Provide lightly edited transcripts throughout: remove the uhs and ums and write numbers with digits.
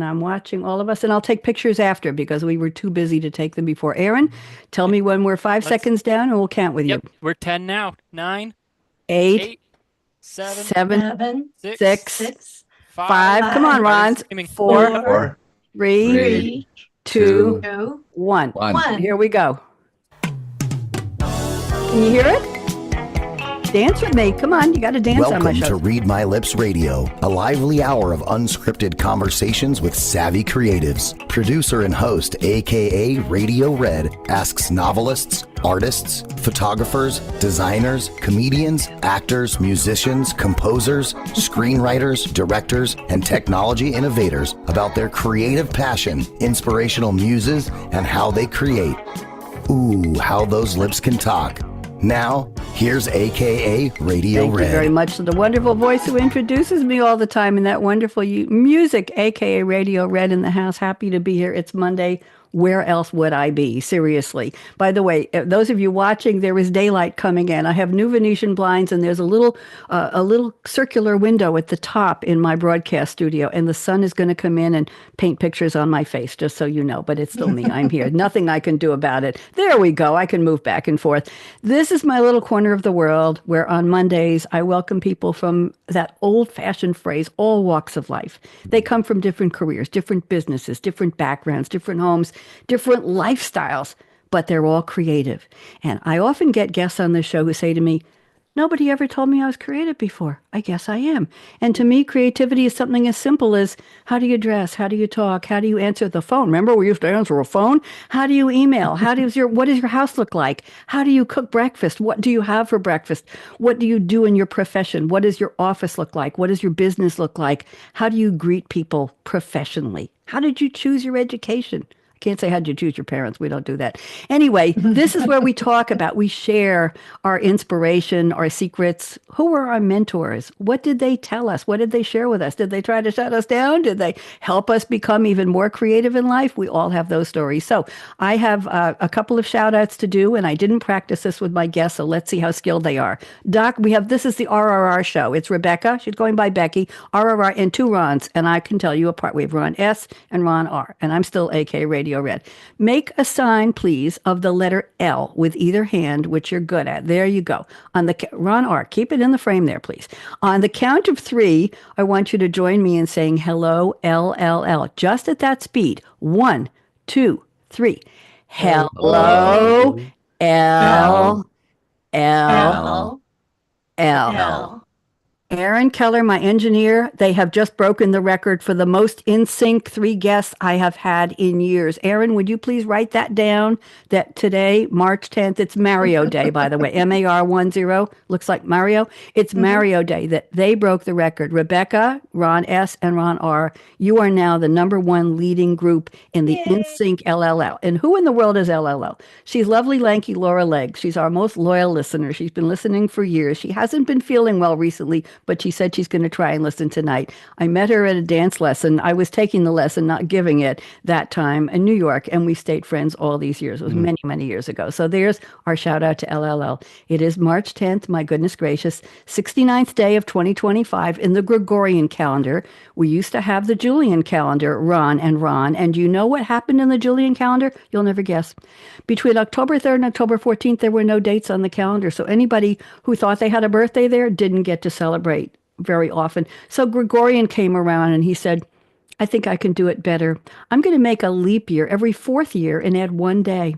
and I'm watching all of us, and I'll take pictures after because we were too busy to take them before. Aaron, tell me when we're 5 seconds down, and we'll count with you. Yep, we're 10 now. 9, 8, 8, 7, 7, 6, 6, 5. 5. Come on, Started Rons. screaming. 4, Four, 3, three, 2, two, 1. one. Here we go. Can you hear it? Dance with me. Come on, you got to dance on my Welcome show. to Read My Lips Radio, a lively hour of unscripted conversations with savvy creatives. Producer and host, aka Radio Red, asks novelists, artists, photographers, designers, comedians, actors, musicians, composers, screenwriters, directors, and technology innovators about their creative passion, inspirational muses, and how they create. Ooh, how those lips can talk. Now, here's AKA Radio Thank Red. you very much to the wonderful voice who introduces me all the time in that wonderful music, AKA Radio Red in the house. Happy to be here. It's Monday. Where else would I be? Seriously. By the way, those of you watching, there is daylight coming in. I have new Venetian blinds, and there's a little circular window at the top in my broadcast studio, and the sun is going to come in and paint pictures on my face, just so you know. But it's still me. I'm here. Nothing I can do about it. There we go. I can move back and forth. This is my little corner of the world where on Mondays I welcome people from that old-fashioned phrase, all walks of life. They come from different careers, different businesses, different backgrounds, different homes, different lifestyles, but they're all creative. And I often get guests on this show who say to me, nobody ever told me I was creative before. I guess I am. And to me, creativity is something as simple as how do you dress? How do you talk? How do you answer the phone? Remember, we used to answer a phone? How do you email? What does your house look like? How do you cook breakfast? What do you have for breakfast? What do you do in your profession? What does your office look like? What does your business look like? How do you greet people professionally? How did you choose your education? Can't say how'd you choose your parents. We don't do that. Anyway, this is where we talk about, we share our inspiration, our secrets. Who were our mentors? What did they tell us? What did they share with us? Did they try to shut us down? Did they help us become even more creative in life? We all have those stories. So I have a couple of shout outs to do, and I didn't practice this with my guests, so let's see how skilled they are. Doc, this is the RRR show. It's Rebecca. She's going by Becky. RRR and two Rons, and I can tell you apart. We have Ron S and Ron R, and I'm still AK Radio Red. Make a sign, please, of the letter L with either hand, which you're good at. There you go. Ron R, keep it in the frame there, please. On the count of 3, I want you to join me in saying hello, LLL, just at that speed. 1, 2, 3. Hello, L, L, L. Aaron Keller, my engineer, they have just broken the record for the most in sync 3 guests I have had in years. Aaron, would you please write that down? That today, March 10th, it's Mario Day, by the way. MAR10, looks like Mario. It's Mario Day that they broke the record. Rebecca, Ron S, and Ron R, you are now the #1 leading group in the InSync LLL. And who in the world is LLL? She's lovely, lanky Laura Legg. She's our most loyal listener. She's been listening for years. She hasn't been feeling well recently, but she said she's going to try and listen tonight. I met her at a dance lesson. I was taking the lesson, not giving it that time in New York, and we stayed friends all these years. It was many, many years ago. So there's our shout out to LLL. It is March 10th, my goodness gracious, 69th day of 2025 in the Gregorian calendar. We used to have the Julian calendar, Ron, and you know what happened in the Julian calendar? You'll never guess. Between October 3rd and October 14th, there were no dates on the calendar. So anybody who thought they had a birthday there didn't get to celebrate very often. So Gregorian came around and he said, I think I can do it better. I'm going to make a leap year every 4th year and add 1 day.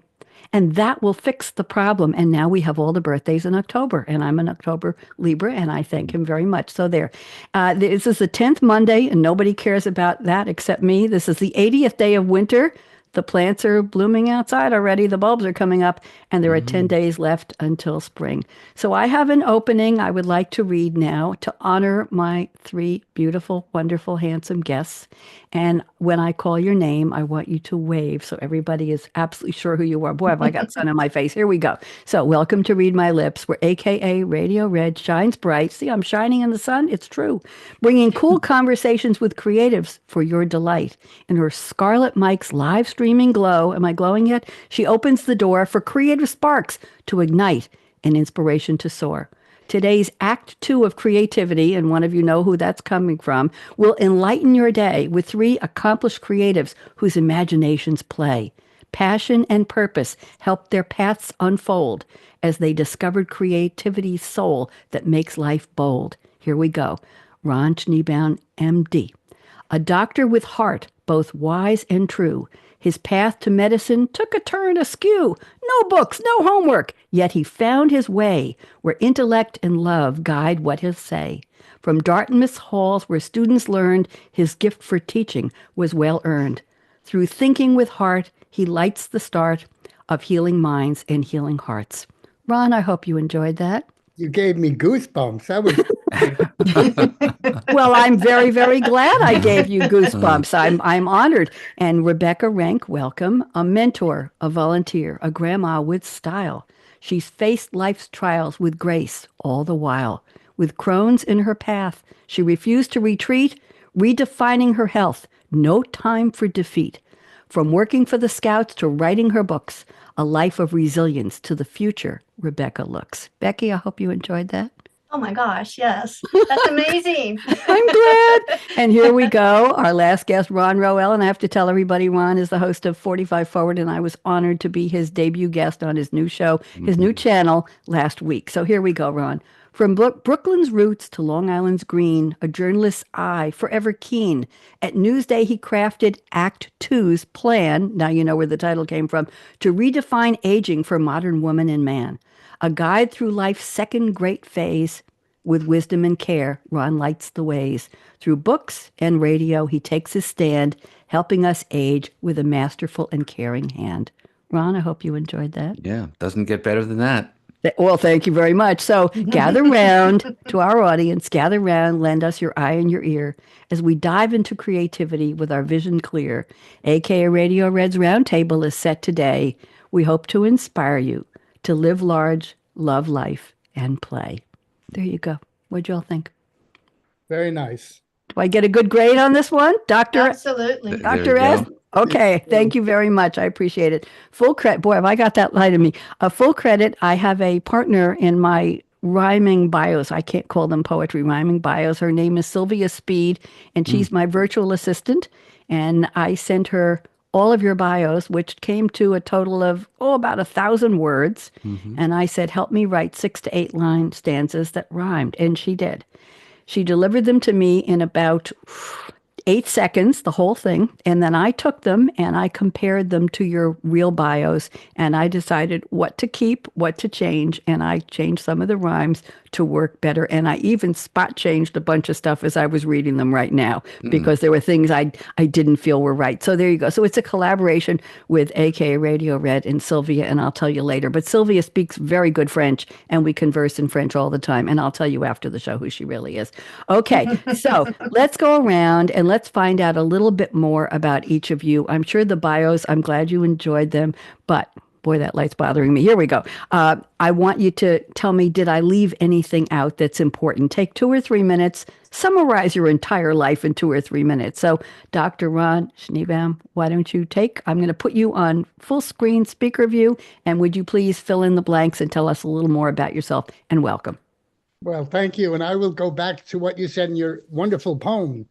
And that will fix the problem. And now we have all the birthdays in October. And I'm an October Libra, and I thank him very much. So there. This is the 10th Monday, and nobody cares about that except me. This is the 80th day of winter. The plants are blooming outside already. The bulbs are coming up, and there are 10 days left until spring. So I have an opening I would like to read now to honor my 3 beautiful, wonderful, handsome guests. And when I call your name, I want you to wave so everybody is absolutely sure who you are. Boy, have I got sun on my face. Here we go. So welcome to Read My Lips, where AKA Radio Red shines bright. See, I'm shining in the sun. It's true. Bringing cool conversations with creatives for your delight. In her Scarlet Mike's live streaming glow, am I glowing yet? She opens the door for creative sparks to ignite and inspiration to soar. Today's Act Two of Creativity, and one of you know who that's coming from, will enlighten your day with three accomplished creatives whose imaginations play. Passion and purpose helped their paths unfold as they discovered creativity's soul that makes life bold. Here we go. Ron Schneebaum, MD. A doctor with heart, both wise and true. His path to medicine took a turn askew. No books, no homework, yet he found his way where intellect and love guide what he'll say. From Dartmouth's halls where students learned his gift for teaching was well earned. Through thinking with heart, he lights the start of healing minds and healing hearts. Ron, I hope you enjoyed that. You gave me goosebumps. That was Well, I'm very, very glad I gave you goosebumps. I'm honored. And Rebecca Renck, welcome. A mentor, a volunteer, a grandma with style. She's faced life's trials with grace all the while. With Crohn's in her path, she refused to retreat, redefining her health. No time for defeat. From working for the Scouts to writing her books, a life of resilience to the future, Rebecca looks. Becky, I hope you enjoyed that. Oh my gosh, yes. That's amazing. I'm glad. And here we go. Our last guest, Ron Roel. And I have to tell everybody, Ron is the host of 45 Forward, and I was honored to be his debut guest on his new show, his new channel last week. So here we go, Ron. From Brooklyn's roots to Long Island's green, a journalist's eye forever keen. At Newsday, he crafted Act Two's plan, now you know where the title came from, to redefine aging for modern woman and man. A guide through life's second great phase. With wisdom and care, Ron lights the ways. Through books and radio, he takes his stand, helping us age with a masterful and caring hand. Ron, I hope you enjoyed that. Yeah, doesn't get better than that. Well, thank you very much. So gather round to our audience, gather round, lend us your eye and your ear as we dive into creativity with our vision clear. akaRadioRed's Roundtable is set today. We hope to inspire you to live large, love life, and play. There you go. What'd you all think? very nice. Do I get a good grade on this one? Absolutely. There Dr. you S? go. Okay, thank you very much. I appreciate it. Full credit. Boy, have I got that light in me. Full credit. I have a partner in my rhyming bios. I can't call them poetry rhyming bios. Her name is Sylvia Speed, and she's my virtual assistant. And I sent her all of your bios, which came to a total of, about 1,000 words. And I said, help me write 6 to 8 line stanzas that rhymed. And she did. She delivered them to me in about 8 seconds, the whole thing. And then I took them and I compared them to your real bios. And I decided what to keep, what to change. And I changed some of the rhymes to work better. And I even spot changed a bunch of stuff as I was reading them right now, because there were things I didn't feel were right. So there you go. So it's a collaboration with akaRadioRed and Sylvia, and I'll tell you later. But Sylvia speaks very good French, and we converse in French all the time. And I'll tell you after the show who she really is. Okay, so let's go around and let's find out a little bit more about each of you. I'm sure the bios, I'm glad you enjoyed them, but boy, that light's bothering me. Here we go. I want you to tell me, did I leave anything out that's important? Take 2 or 3 minutes, summarize your entire life in 2 or 3 minutes. So, Dr. Ron Schneebaum, why don't you I'm going to put you on full screen speaker view, and would you please fill in the blanks and tell us a little more about yourself, and welcome. Well, thank you. And I will go back to what you said in your wonderful poem.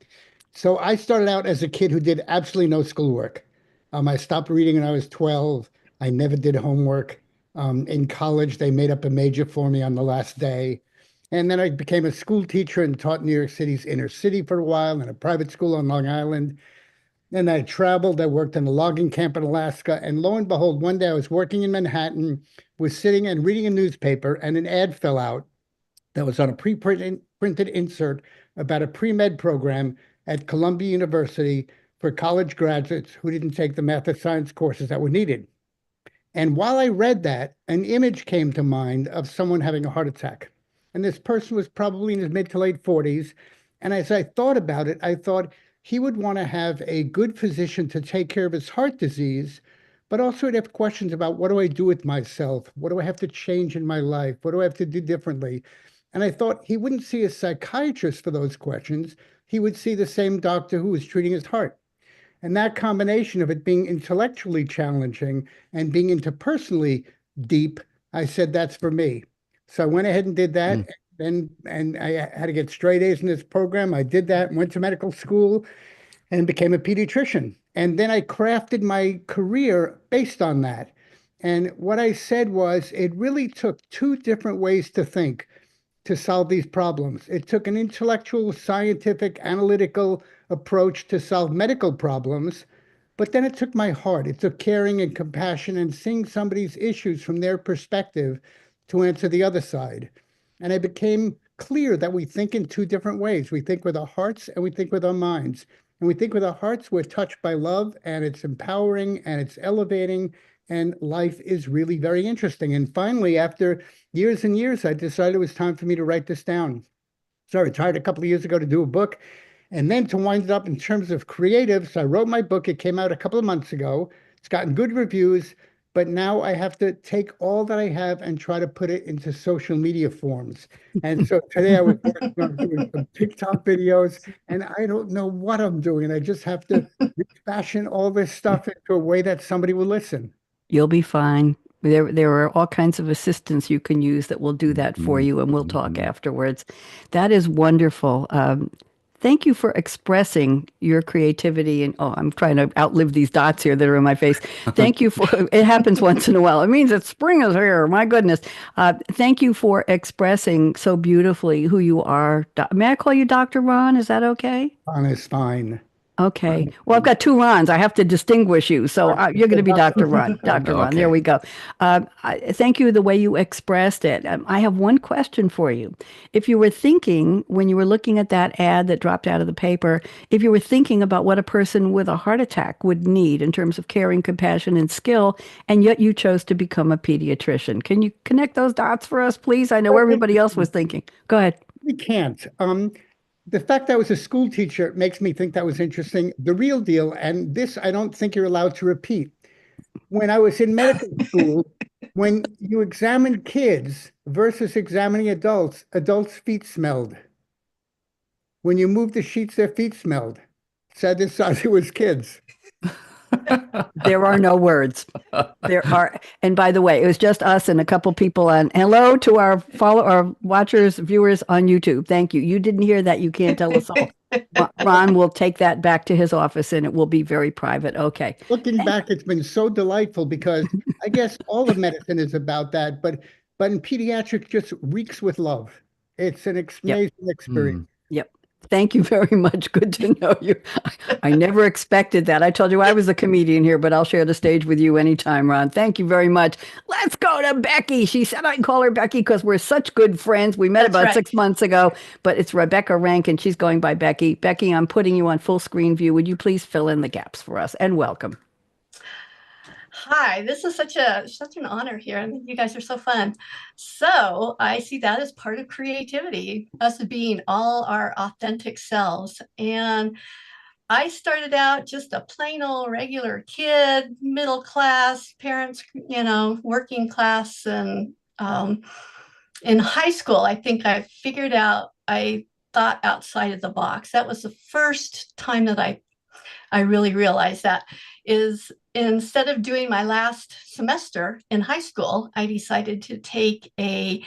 So I started out as a kid who did absolutely no schoolwork. I stopped reading when I was 12. I never did homework. In college, they made up a major for me on the last day. And then I became a school teacher and taught New York City's inner city for a while in a private school on Long Island. Then I traveled. I worked in a logging camp in Alaska. And lo and behold, one day I was working in Manhattan, was sitting and reading a newspaper, and an ad fell out that was on a printed insert about a pre-med program at Columbia University for college graduates who didn't take the math or science courses that were needed. And while I read that, an image came to mind of someone having a heart attack. And this person was probably in his mid to late 40s. And as I thought about it, I thought he would want to have a good physician to take care of his heart disease, but also he'd have questions about, what do I do with myself? What do I have to change in my life? What do I have to do differently? And I thought he wouldn't see a psychiatrist for those questions. He would see the same doctor who was treating his heart. And that combination of it being intellectually challenging and being interpersonally deep, I said, that's for me. So I went ahead and did that. and I had to get straight A's in this program. I did that, went to medical school, and became a pediatrician. And then I crafted my career based on that. And what I said was, it really took two different ways to think to solve these problems. It took an intellectual, scientific, analytical approach to solve medical problems, but then it took my heart. It took caring and compassion and seeing somebody's issues from their perspective to answer the other side. And it became clear that we think in two different ways. We think with our hearts and we think with our minds. And we think with our hearts, we're touched by love, and it's empowering and it's elevating, and life is really very interesting. And finally, after years and years, I decided it was time for me to write this down. So I retired a couple of years ago to do a book. And then to wind it up in terms of creatives, I wrote my book. It came out a couple of months ago. It's gotten good reviews, but now I have to take all that I have and try to put it into social media forms. And so today I was working on doing some TikTok videos, and I don't know what I'm doing. I just have to fashion all this stuff into a way that somebody will listen. You'll be fine. There are all kinds of assistants you can use that will do that for you, and we'll talk afterwards. That is wonderful. Thank you for expressing your creativity. And I'm trying to outlive these dots here that are in my face. Thank you for, it happens once in a while. It means that spring is here. My goodness. Thank you for expressing so beautifully who you are. May I call you Dr. Ron? Is that okay? Ron is fine. Okay. Well, I've got two Rons. I have to distinguish you. So you're going to be Dr. Ron. Dr. Ron. There we go. Thank you the way you expressed it. I have one question for you. If you were thinking, when you were looking at that ad that dropped out of the paper, if you were thinking about what a person with a heart attack would need in terms of caring, compassion, and skill, and yet you chose to become a pediatrician, can you connect those dots for us, please? I know everybody else was thinking. Go ahead. We can't. The fact that I was a school teacher makes me think that was interesting. The real deal, and this I don't think you're allowed to repeat. When I was in medical school, when you examined kids versus examining adults, adults' feet smelled. When you moved the sheets, their feet smelled. Said this as it was kids. There are no words. There are, and by the way, it was just us and a couple people on. Hello to our watchers, viewers on YouTube. Thank you. You didn't hear that. You can't tell us all. Ron will take that back to his office, and it will be very private. Okay. Looking back, it's been so delightful because I guess all of medicine is about that, but in pediatrics, just reeks with love. It's an amazing experience. Yep. Thank you very much. Good to know you. I never expected that. I told you I was a comedian here, but I'll share the stage with you anytime, Ron. Thank you very much. Let's go to Becky. She said I can call her Becky because we're such good friends. We met about 6 months ago, but it's Rebecca Renck, and she's going by Becky. Becky, I'm putting you on full screen view. Would you please fill in the gaps for us? And welcome. Hi, this is such an honor here, and you guys are so fun. So I see that as part of creativity, us being all our authentic selves. And I started out just a plain old regular kid, middle class, parents, working class. And in high school, I think I figured out, I thought outside of the box. That was the first time that I really realized that is instead of doing my last semester in high school, I decided to take an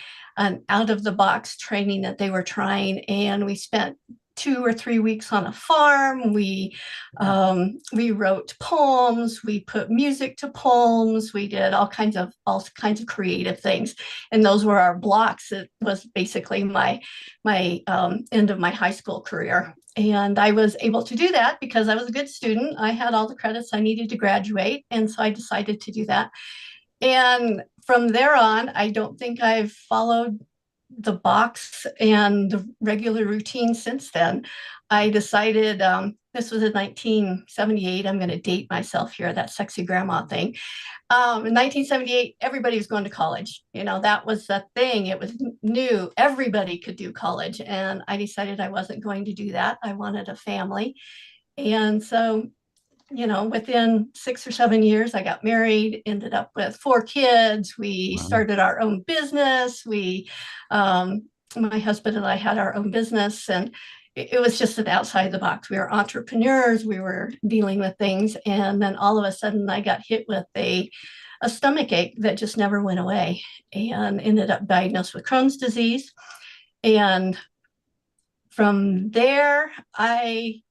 out of the box training that they were trying. And we spent 2 or 3 weeks on a farm. We wrote poems. We put music to poems. We did all kinds of creative things. And those were our blocks. It was basically my end of my high school career. And I was able to do that because I was a good student. I had all the credits I needed to graduate. And so I decided to do that. And from there on, I don't think I've followed the box and the regular routine since then. I decided, this was in 1978. I'm going to date myself here, that sexy grandma thing. In 1978, everybody was going to college. That was the thing. It was new. Everybody could do college. And I decided I wasn't going to do that. I wanted a family. And so, within 6 or 7 years, I got married, ended up with 4 kids. We started our own business. My husband and I had our own business, and it was just an outside the box. We were entrepreneurs. We were dealing with things. And then all of a sudden I got hit with a stomach ache that just never went away and ended up diagnosed with Crohn's disease. And from there, I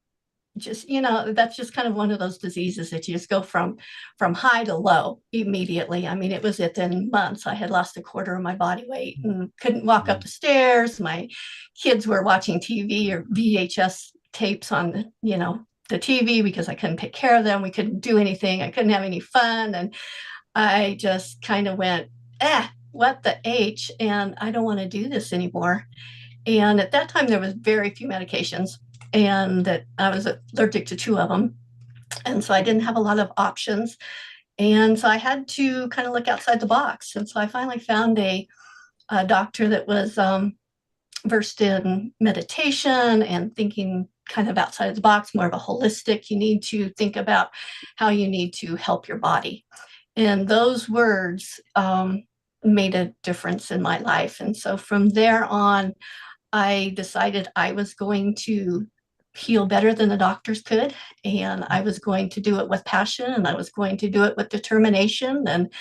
just, that's just kind of one of those diseases that you just go from high to low immediately. I mean, it was within months. I had lost a quarter of my body weight and couldn't walk up the stairs. My kids were watching TV or VHS tapes on, the TV because I couldn't take care of them. We couldn't do anything. I couldn't have any fun. And I just kind of went, what the H? And I don't want to do this anymore. And at that time, there was very few medications, and that I was allergic to 2 of them. And so I didn't have a lot of options. And so I had to kind of look outside the box. And so I finally found a doctor that was versed in meditation and thinking kind of outside of the box, more of a holistic. You need to think about how you need to help your body. And those words made a difference in my life. And so from there on, I decided I was going to heal better than the doctors could. And I was going to do it with passion, and I was going to do it with determination and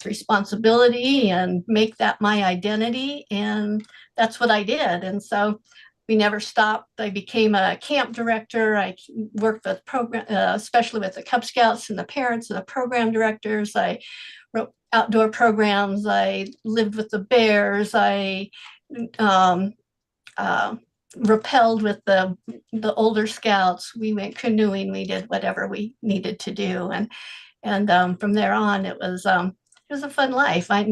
responsibility and make that my identity. And that's what I did. And so we never stopped. I became a camp director. I worked with program, especially with the Cub Scouts and the parents and the program directors. I wrote outdoor programs. I lived with the bears. I rappelled with the older scouts. We went canoeing. We did whatever we needed to do, and from there on, it was a fun life. I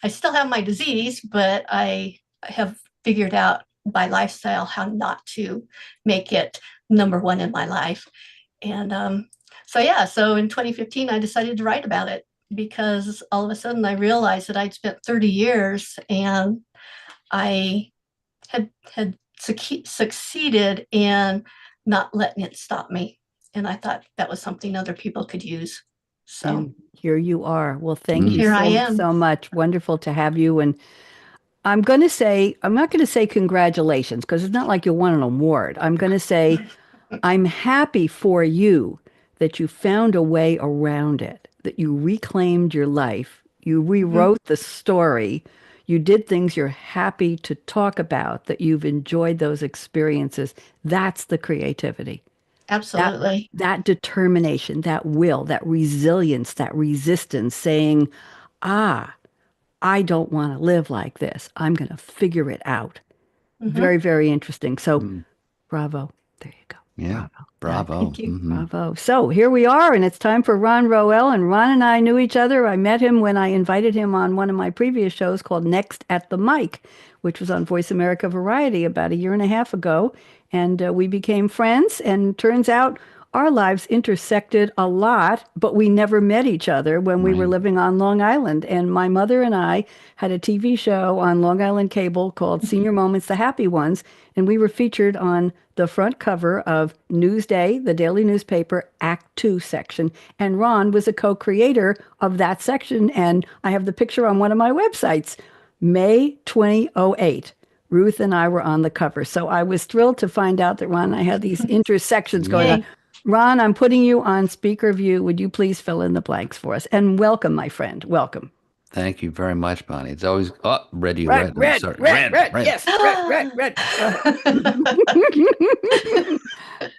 still have my disease, but I have figured out by lifestyle how not to make it number one in my life. And so in 2015, I decided to write about it because all of a sudden I realized that I'd spent 30 years and I had succeeded in not letting it stop me. And I thought that was something other people could use. So And here you are. Well, thank you Here I am. so much. Wonderful to have you. And I'm not going to say congratulations because it's not like you won an award. I'm going to say I'm happy for you that you found a way around it, that you reclaimed your life, you rewrote the story, you did things you're happy to talk about, that you've enjoyed those experiences. That's the creativity. Absolutely. That determination, that will, that resilience, that resistance, saying, I don't want to live like this. I'm going to figure it out. Very, very interesting. So bravo. There you go. Yeah. Bravo. Thank you. Bravo. So here we are, and it's time for Ron Roel. And Ron and I knew each other. I met him when I invited him on one of my previous shows called Next at the Mic, which was on Voice America Variety about 1.5 years ago. And we became friends. And turns out our lives intersected a lot, but we never met each other when we were living on Long Island. And my mother and I had a TV show on Long Island Cable called Senior Moments, the Happy Ones. And we were featured on the front cover of Newsday, the daily newspaper, Act 2 section. And Ron was a co-creator of that section. And I have the picture on one of my websites, May 2008. Ruth and I were on the cover. So I was thrilled to find out that Ron and I had these intersections going on. Ron, I'm putting you on speaker view. Would you please fill in the blanks for us? And welcome, my friend. Welcome. Thank you very much, Bonnie. It's always red. Red. Yes, red.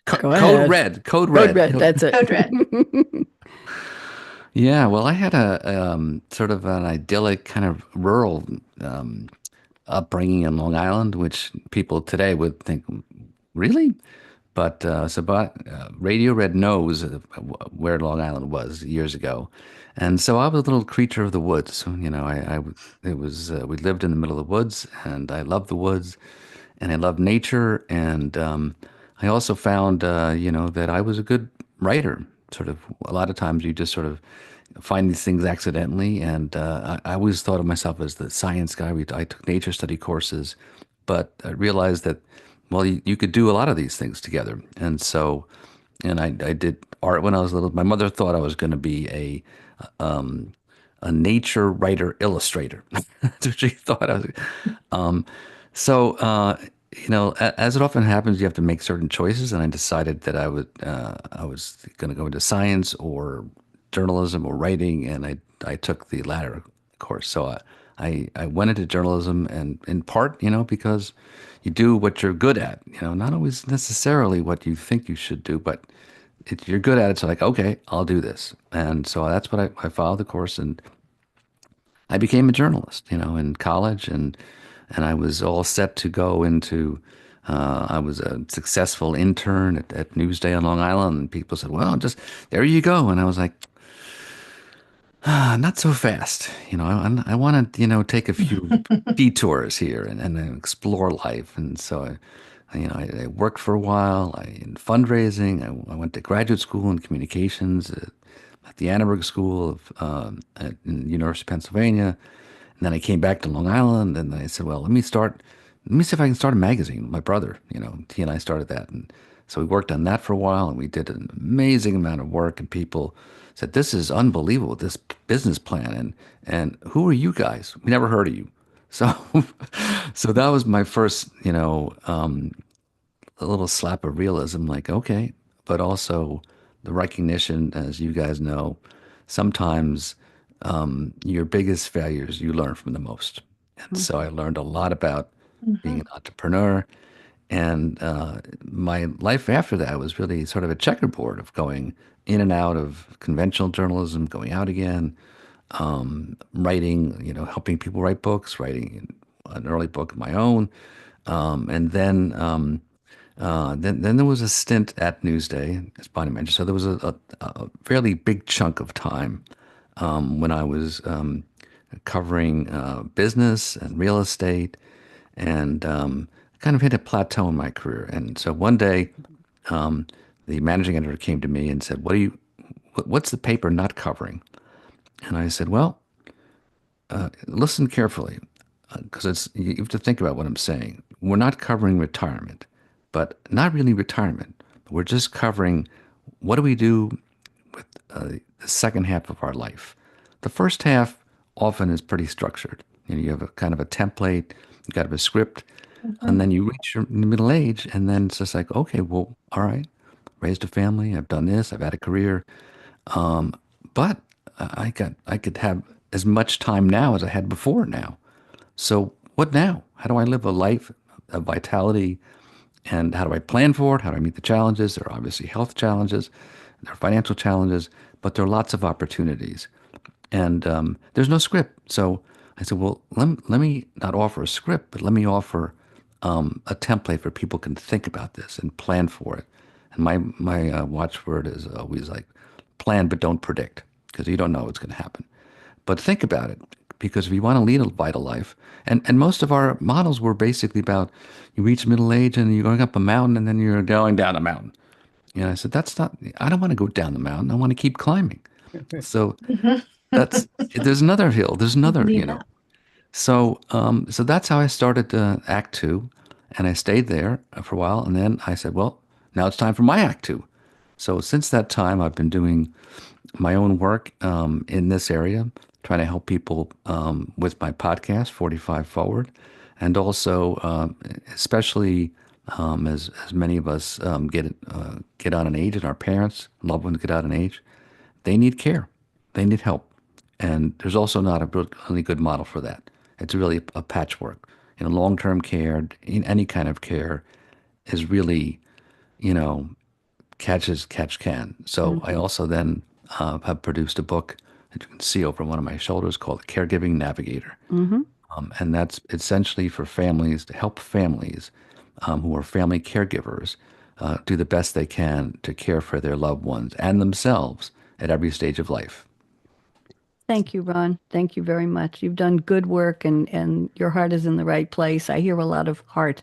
Go ahead. Code red. That's it. Code red. Yeah, well, I had a sort of an idyllic kind of rural upbringing in Long Island, which people today would think, really? But RadioRed knows where Long Island was years ago, and so I was a little creature of the woods. You know, we lived in the middle of the woods, and I loved the woods, and I loved nature, and I also found that I was a good writer. Sort of a lot of times you just sort of find these things accidentally, and I always thought of myself as the science guy. I took nature study courses, but I realized that, well, you could do a lot of these things together. And so, and I did art when I was little. My mother thought I was going to be a nature writer illustrator. That's what she thought I was. As it often happens, you have to make certain choices. And I decided that I was going to go into science or journalism or writing. And I took the latter course. So I went into journalism, and in part, because you do what you're good at, not always necessarily what you think you should do, but you're good at it. So like, okay, I'll do this. And so that's what I followed the course, and I became a journalist, in college, and I was all set to go into. I was a successful intern at Newsday on Long Island, and people said, "Well, just there you go." And I was like, not so fast. I want to, take a few detours here and then explore life. And so I worked for a while. In fundraising. I went to graduate school in communications at the Annenberg School in the University of Pennsylvania. And then I came back to Long Island, and I said, well, let me see if I can start a magazine. My brother, he and I started that. And so we worked on that for a while, and we did an amazing amount of work, and people said, this is unbelievable, this business plan. And who are you guys? We never heard of you. So, so that was my first, a little slap of realism, like, okay, but also the recognition, as you guys know, sometimes your biggest failures you learn from the most. And so I learned a lot about being an entrepreneur. And my life after that was really sort of a checkerboard of going in and out of conventional journalism, going out again, writing, helping people write books, writing an early book of my own. And then there was a stint at Newsday, as Bonnie mentioned. So there was a fairly big chunk of time when I was covering business and real estate, and kind of hit a plateau in my career. And so one day, the managing editor came to me and said, what's the paper not covering? And I said, well, listen carefully, because you have to think about what I'm saying. We're not covering retirement, but not really retirement. We're just covering what do we do with the second half of our life. The first half often is pretty structured. You have a kind of a template, you got a script, and then you reach your middle age, and then it's just like, okay, well, all right, raised a family, I've done this, I've had a career, but I could have as much time now as I had before now. So what now? How do I live a life of vitality? And how do I plan for it? How do I meet the challenges? There are obviously health challenges, there are financial challenges, but there are lots of opportunities. And there's no script. So I said, well, let me not offer a script, but let me offer a template where people can think about this and plan for it. And my watchword is always like, plan but don't predict, because you don't know what's going to happen. But think about it, because if you want to lead a vital life, and most of our models were basically about you reach middle age and you're going up a mountain and then you're going down a mountain. I said, I don't want to go down the mountain. I want to keep climbing. So there's another hill. There's another, So that's how I started Act Two, and I stayed there for a while. And then I said, well, now it's time for my Act Two. So since that time, I've been doing my own work in this area, trying to help people with my podcast, 45 Forward, and also especially as many of us get on an age, and our parents, loved ones get out an age, they need care, they need help, and there's also not a really good model for that. It's really a patchwork. Long-term care, in any kind of care, is really, catch as catch can. So I also then have produced a book that you can see over one of my shoulders called Caregiving Navigator. And that's essentially for families, to help families who are family caregivers do the best they can to care for their loved ones and themselves at every stage of life. Thank you, Ron. Thank you very much. You've done good work, and your heart is in the right place. I hear a lot of heart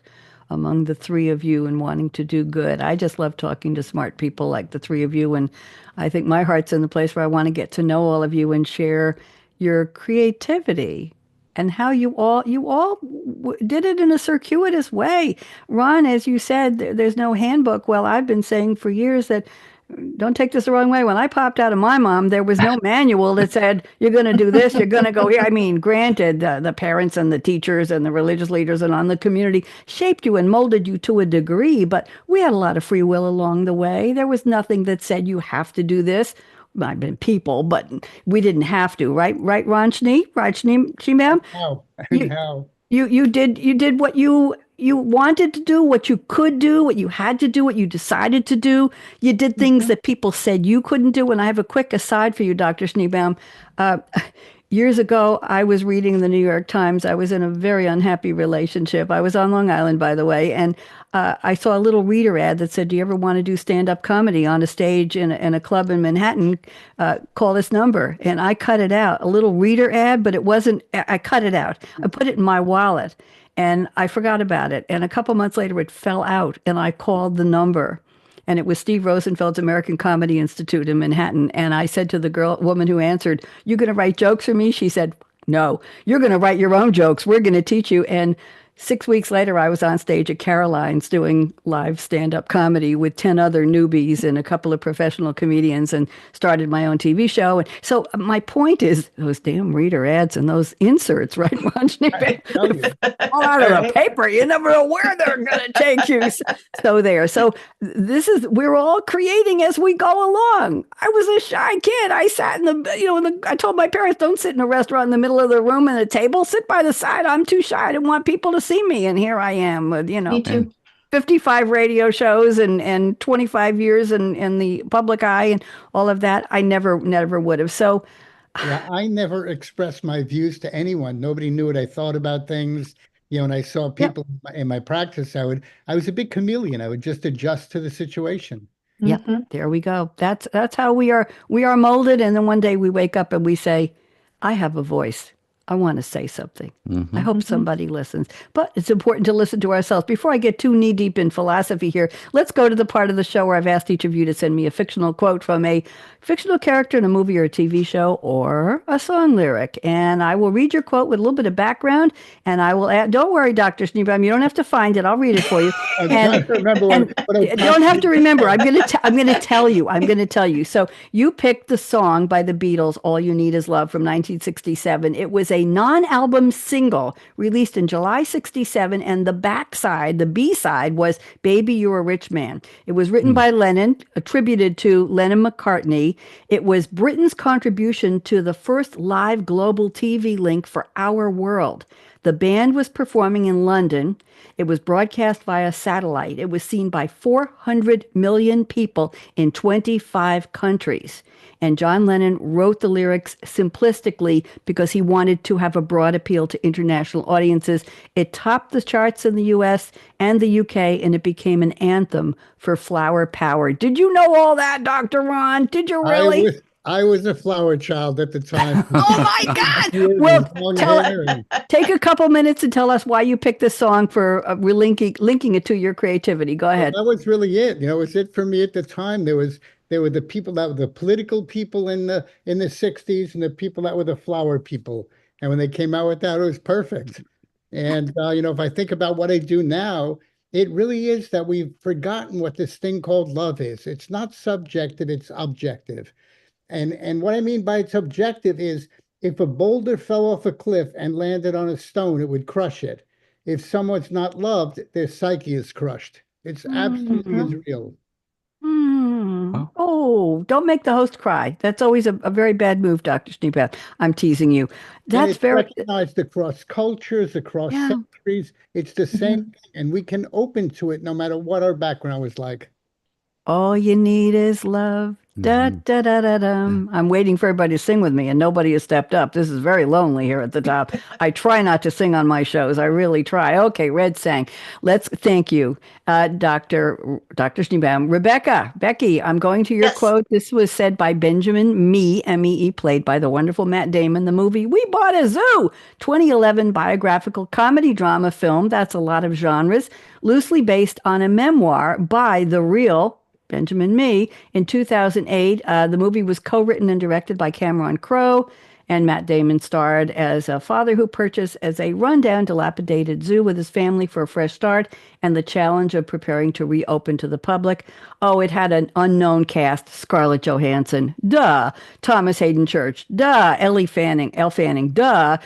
among the three of you and wanting to do good. I just love talking to smart people like the three of you, and I think my heart's in the place where I want to get to know all of you and share your creativity and how you all did it in a circuitous way. Ron, as you said, there's no handbook. Well, I've been saying for years that, don't take this the wrong way, when I popped out of my mom, there was no manual that said, you're going to do this, you're going to go here. I mean, granted, the parents and the teachers and the religious leaders and on the community shaped you and molded you to a degree, but we had a lot of free will along the way. There was nothing that said you have to do this I've been people, but we didn't have to, right? Right, Ron Schneebaum? How? You, And how? you did what you wanted to do, what you could do, what you had to do, what you decided to do. You did things that people said you couldn't do. And I have a quick aside for you, Dr. Schneebaum. Uh, Years ago, I was reading the New York Times. I was in a very unhappy relationship. I was on Long Island, by the way, and I saw a little reader ad that said, "Do you ever want to do stand-up comedy on a stage in a club in Manhattan? Call this number." And I cut it out. A little reader ad, but it wasn't. I cut it out. I put it in my wallet, and I forgot about it. And a couple months later, it fell out, and I called the number. And it was Steve Rosenfeld's American Comedy Institute in Manhattan. And I said to the woman who answered, "You going to write jokes for me?" She said, "No, you're going to write your own jokes. We're going to teach you." And 6 weeks later, I was on stage at Caroline's doing live stand-up comedy with 10 other newbies and a couple of professional comedians, and started my own TV show. And so my point is those damn reader ads and those inserts, right, Ron Schneebaum? All out of the paper. You never know where they're going to take you. So there. So we're all creating as we go along. I was a shy kid. I sat I told my parents, don't sit in a restaurant in the middle of the room and a table. Sit by the side. I'm too shy. I didn't want people to see me. And here I am with, Me too. 55 radio shows and 25 years in the public eye and all of that. I never would have. So Yeah, I never expressed my views to anyone. Nobody knew what I thought about things. And I saw people in my practice, I was a big chameleon. I would just adjust to the situation. yeah, there we go. That's how we are molded. And then one day we wake up and we say, I have a voice. I want to say something. I hope somebody listens. But it's important to listen to ourselves. Before I get too knee-deep in philosophy here, let's go to the part of the show where I've asked each of you to send me a fictional quote from a fictional character in a movie or a TV show or a song lyric. And I will read your quote with a little bit of background, and I will add, don't worry, Dr. Schneebaum, you don't have to find it. I'll read it for you. I'm trying to remember what I don't have to remember. I'm going to tell you. I'm going to tell you. So you picked the song by the Beatles, All You Need Is Love, from 1967. It was a non-album single released in July 67, and the B-side was Baby You're a Rich Man. It was written by Lennon, attributed to Lennon-McCartney. It was Britain's contribution to the first live global TV link for Our World. The band was performing in London. It was broadcast via satellite. It was seen by 400 million people in 25 countries. And John Lennon wrote the lyrics simplistically because he wanted to have a broad appeal to international audiences. It topped the charts in the US and the UK, and it became an anthem for flower power. Did you know all that, Dr. Ron? Did you really? I was a flower child at the time. Oh my God! Well, take a couple minutes and tell us why you picked this song for linking it to your creativity. Go ahead. Well, that was really it. It was it for me at the time. There were the people that were the political people in the 60s, and the people that were the flower people. And when they came out with that, it was perfect. And if I think about what I do now, it really is that we've forgotten what this thing called love is. It's not subjective, it's objective. And what I mean by it's objective is if a boulder fell off a cliff and landed on a stone, it would crush it. If someone's not loved, their psyche is crushed. It's absolutely real. Oh, don't make the host cry. That's always a very bad move, Dr. Schneebaum. I'm teasing you. That's very recognized across cultures, across centuries. It's the same thing, and we can open to it no matter what our background was like. All you need is love. Da, da, da, da, dum. I'm waiting for everybody to sing with me, and nobody has stepped up. This is very lonely here at the top. I try not to sing on my shows. I really try. Okay, Red sang. Thank you, Dr. Schneebaum. Becky, I'm going to your quote. This was said by Benjamin Mee, M-E-E, played by the wonderful Matt Damon. The movie We Bought a Zoo, 2011 biographical comedy drama film. That's a lot of genres, loosely based on a memoir by the real Benjamin Mee. In 2008, the movie was co-written and directed by Cameron Crowe, and Matt Damon starred as a father who purchased as a rundown, dilapidated zoo with his family for a fresh start and the challenge of preparing to reopen to the public. Oh, it had an unknown cast: Scarlett Johansson, duh; Thomas Hayden Church, duh; Elle Fanning, duh;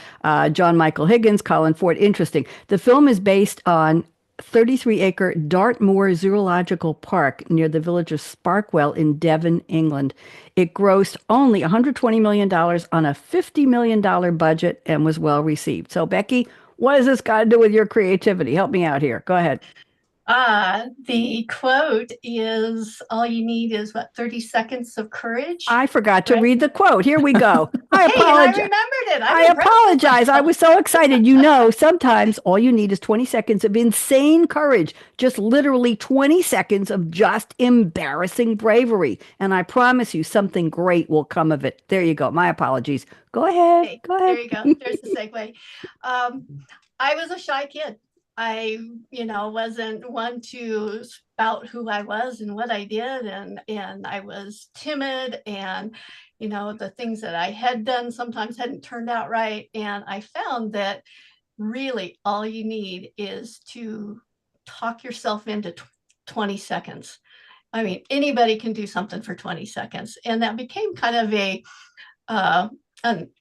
John Michael Higgins, Colin Ford. Interesting. The film is based on 33-acre Dartmoor Zoological Park near the village of Sparkwell in Devon, England. It grossed only $120 million on a $50 million budget and was well received. So, Becky, what has this got to do with your creativity? Help me out here. Go ahead. The quote is all you need is what, 30 seconds of courage? I forgot to Right? read the quote. Here we go. I Hey, and I apologize. remembered it. I apologize. I was so excited. You know, sometimes all you need is 20 seconds of insane courage, just literally 20 seconds of just embarrassing bravery. And I promise you, something great will come of it. There you go. My apologies. Go ahead. Hey, Go ahead. there you go. There's the segue. I was a shy kid. I, wasn't one to spout who I was and what I did, and I was timid, and the things that I had done sometimes hadn't turned out right. And I found that really all you need is to talk yourself into 20 seconds. I mean, anybody can do something for 20 seconds, and that became kind of a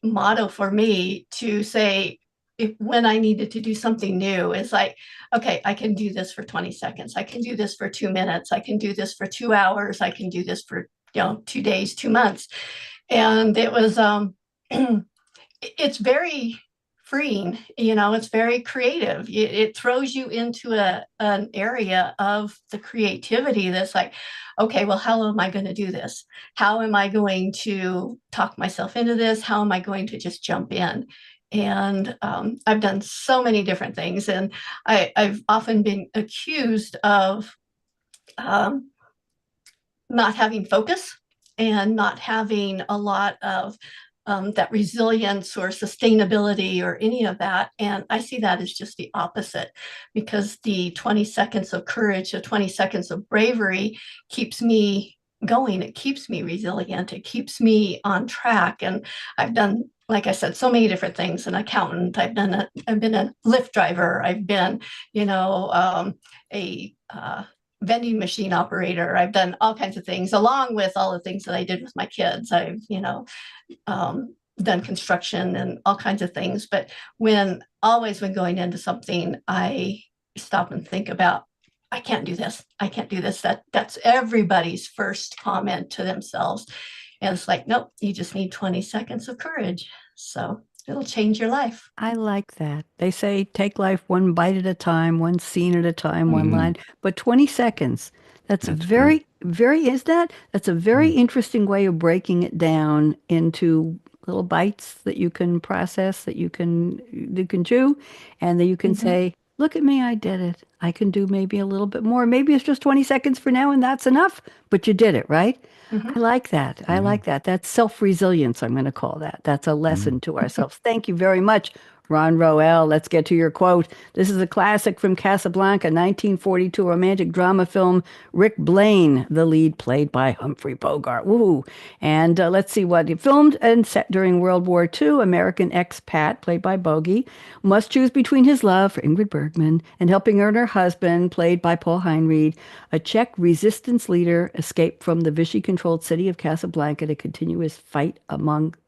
motto for me to say, when I needed to do something new, is like, okay, I can do this for 20 seconds. I can do this for 2 minutes. I can do this for 2 hours. I can do this for, 2 days, 2 months. And it was, it's very freeing, it's very creative. It throws you into an area of the creativity that's like, okay, well, how am I going to do this? How am I going to talk myself into this? How am I going to just jump in? And I've done so many different things, and I've often been accused of not having focus and not having a lot of that resilience or sustainability or any of that. And I see that as just the opposite, because the 20 seconds of courage, the 20 seconds of bravery keeps me going. It keeps me resilient. It keeps me on track. And I've done, like I said, so many different things. An accountant. I've been a Lyft driver. I've been, a vending machine operator. I've done all kinds of things, along with all the things that I did with my kids. I've, done construction and all kinds of things. But when going into something, I stop and think about, I can't do this. I can't do this. That's everybody's first comment to themselves. And it's like, nope, you just need 20 seconds of courage. So it'll change your life. I like that. They say take life one bite at a time, one scene at a time, one line, but 20 seconds. That's very, that's a very interesting way of breaking it down into little bites that you can process, that you can chew, and that you can say, look at me, I did it. I can do maybe a little bit more. Maybe it's just 20 seconds for now and that's enough, but you did it, right? I like that. I like that. That's self-resilience, I'm going to call that. That's a lesson to ourselves. Thank you very much, Ron Roel. Let's get to your quote. This is a classic from Casablanca, 1942 romantic drama film. Rick Blaine, the lead, played by Humphrey Bogart. Woo! And let's see what he filmed and set during World War II. American expat, played by Bogey, must choose between his love for Ingrid Bergman and helping earn her husband, played by Paul Heinried. A Czech resistance leader escaped from the Vichy-controlled city of Casablanca to continue his fight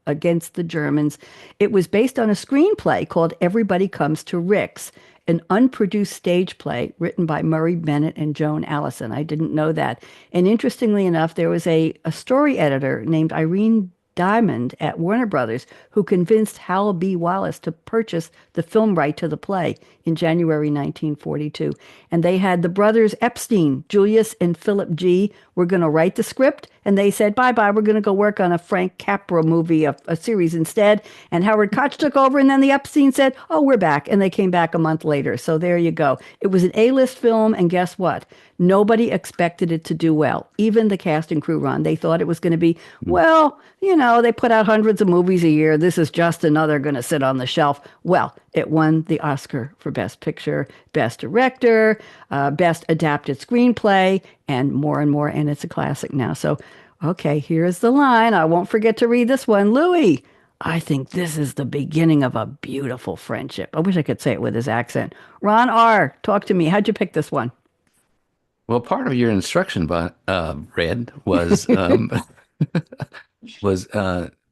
against the Germans. It was based on a screenplay called Everybody Comes to Rick's, an unproduced stage play written by Murray Bennett and Joan Allison. I didn't know that. And interestingly enough, there was a story editor named Irene Diamond at Warner Brothers who convinced Hal B. Wallace to purchase the film right to the play in January 1942. And they had the brothers Epstein, Julius and Philip G., were going to write the script. And they said, bye-bye, we're going to go work on a Frank Capra movie, a series instead. And Howard Koch took over, and then the Epstein said, oh, we're back. And they came back a month later. So there you go. It was an A-list film, and guess what? Nobody expected it to do well. Even the cast and crew, Ron. They thought it was going to be, well, they put out hundreds of movies a year. This is just another going to sit on the shelf. Well, it won the Oscar for Best Picture, Best Director, Best Adapted Screenplay, and more, and it's a classic now. So, okay, here's the line. I won't forget to read this one. Louis, I think this is the beginning of a beautiful friendship. I wish I could say it with his accent. Ron R., talk to me. How'd you pick this one? Well, part of your instruction, Red, was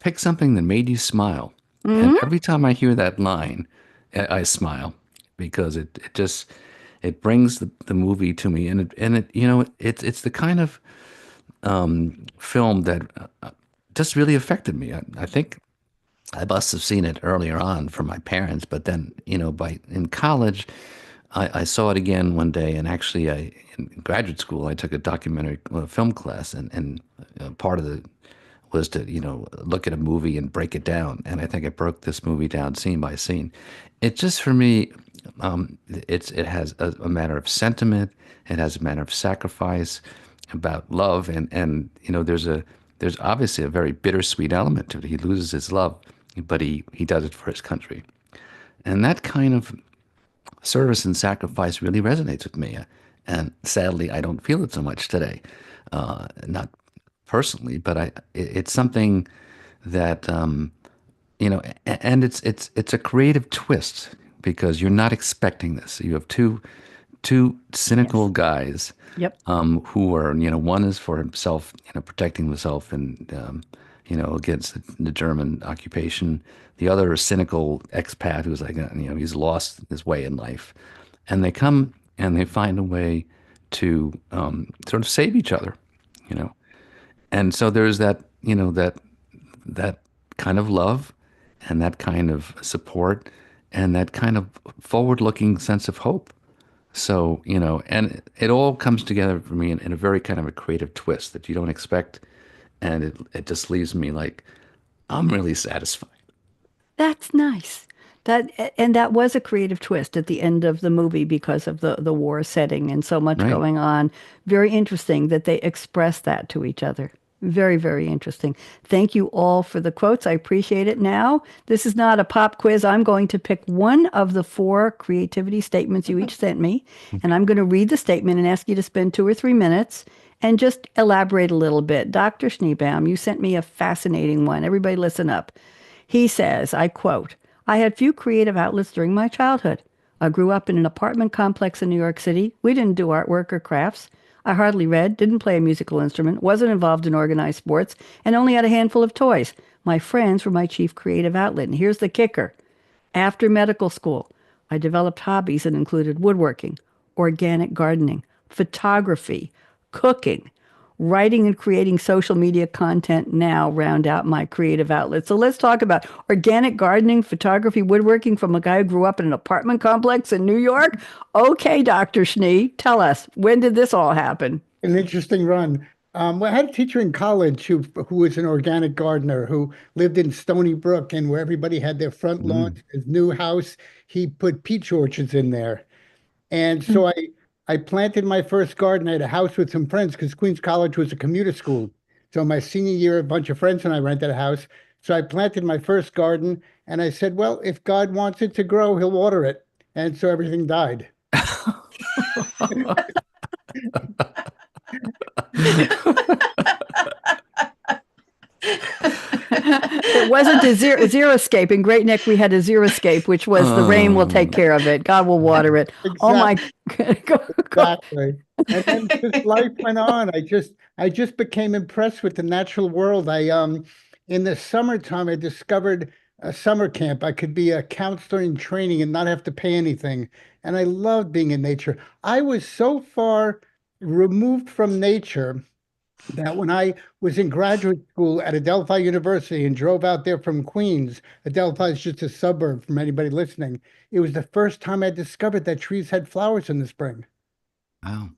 pick something that made you smile. And every time I hear that line, I smile, because it just it brings the movie to me, and it it's the kind of film that just really affected me. I think I must have seen it earlier on from my parents, but then by in college, I saw it again one day, and actually, in graduate school I took a documentary film class, and part of the was to look at a movie and break it down, and I think I broke this movie down scene by scene. It just for me, it has a matter of sentiment, it has a matter of sacrifice, about love, and there's obviously a very bittersweet element to it. He loses his love, but he does it for his country, and that kind of service and sacrifice really resonates with me. And sadly, I don't feel it so much today. Not personally, but it's something that and it's a creative twist because you're not expecting this. You have two cynical guys. Yep. Who are one is for himself, protecting himself and against the German occupation. The other is cynical expat who's like he's lost his way in life, and they come and they find a way to sort of save each other, and so there's that kind of love, and that kind of support, and that kind of forward-looking sense of hope. So, and it all comes together for me in a very kind of a creative twist that you don't expect. And it just leaves me like, I'm really satisfied. That's nice. That was a creative twist at the end of the movie because of the war setting and so much Right. going on. Very interesting that they express that to each other. Very, very interesting. Thank you all for the quotes. I appreciate it. Now, this is not a pop quiz. I'm going to pick one of the 4 creativity statements you each sent me, and I'm going to read the statement and ask you to spend 2 or 3 minutes and just elaborate a little bit. Dr. Schneebaum, you sent me a fascinating one. Everybody listen up. He says, I quote, "I had few creative outlets during my childhood. I grew up in an apartment complex in New York City. We didn't do artwork or crafts. I hardly read, didn't play a musical instrument, wasn't involved in organized sports, and only had a handful of toys. My friends were my chief creative outlet." And here's the kicker. After medical school, I developed hobbies that included woodworking, organic gardening, photography, cooking, writing and creating social media content now round out my creative outlets. So let's talk about organic gardening, photography, woodworking from a guy who grew up in an apartment complex in New York. Okay, Dr. Schnee, tell us, when did this all happen? An interesting run. Well, I had a teacher in college who was an organic gardener who lived in Stony Brook, and where everybody had their front lawn, his new house, he put peach orchards in there. And so I planted my first garden. I had a house with some friends because Queens College was a commuter school. So my senior year, a bunch of friends and I rented a house. So I planted my first garden, and I said, well, if God wants it to grow, he'll water it. And so everything died. It wasn't a zero escape. In Great Neck, we had a zero escape, which was the rain will take care of it. God will water it. Oh my God. Exactly. And then just life went on. I just became impressed with the natural world. In the summertime, I discovered a summer camp. I could be a counselor in training and not have to pay anything. And I loved being in nature. I was so far removed from nature that when I was in graduate school at Adelphi University and drove out there from Queens, Adelphi is just a suburb from anybody listening. It was the first time I discovered that trees had flowers in the spring. Wow.